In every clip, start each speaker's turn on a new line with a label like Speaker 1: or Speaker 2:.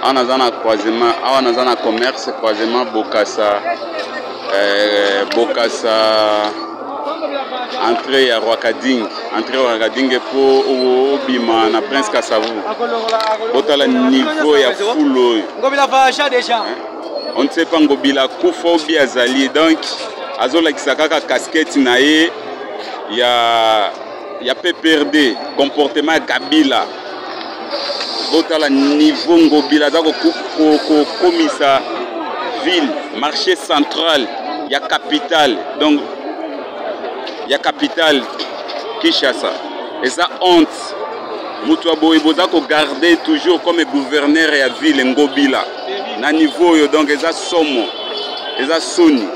Speaker 1: Anazana croisement, anazana commerce croisement Bokassa, Bokassa, entrée à Rwakading, pour Obima na Prince Kasavu. Botala niveau ya full. On ne sait pas ngobila kufa ou bien azali, donc azola kisakaka casquette nae ya PPRD comportement ya Kabila. Botala niveau ngobila za ko komisa ville marché central ya capitale, donc ya capitale Kinshasa. Et ça honte mutu boy boza ko garder toujours comme gouverneur ya ville ngobila na niveau yo, donc eza somo eza soni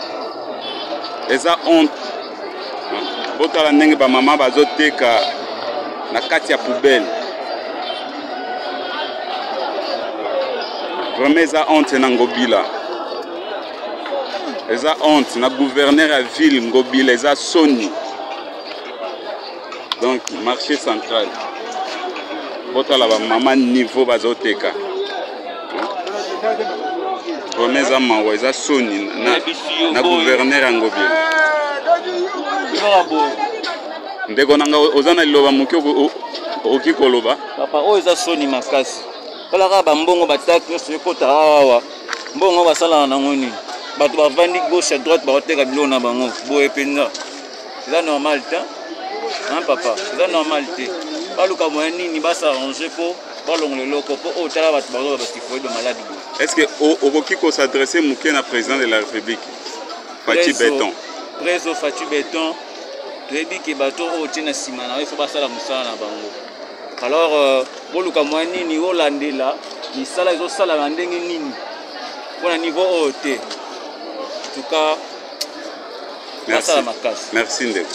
Speaker 1: eza honte. Botala ndenge ba mama bazoteka na kati ya poubelle. Vraiment eza honte na ngobila, eza honte na gouverneur ya ville ngobila, eza soni. Donc marché central botala ba mama niveau bazoteka. Vraiment eza mawa eza soni na gouverneur ya ngobila. Ndeko nanga ozana liloba moki oki koloba
Speaker 2: papa o eza soni makasi. Kala ka bambongo bataki nyonso kota awa mbongo basala na ngoni bato bavandi gauche à droite bakoteka bilo na bango boye penza. Eza normal te hein papa, eza normal te. Baluka moyen nini basa arranger po balongole loko po o tala bato bazo basifoye de maladie.
Speaker 1: Est-ce que okoki ko s'adresser moke na président de la République Fatou Béton?
Speaker 2: Président Fatou Béton toyebi ke bato o tina sima na ifo basala musala na bango. Alors boluka moyen nini olandela misala ezosala na ndenge nini pona niveau OT. En tout cas
Speaker 1: merci. Merci ndeko.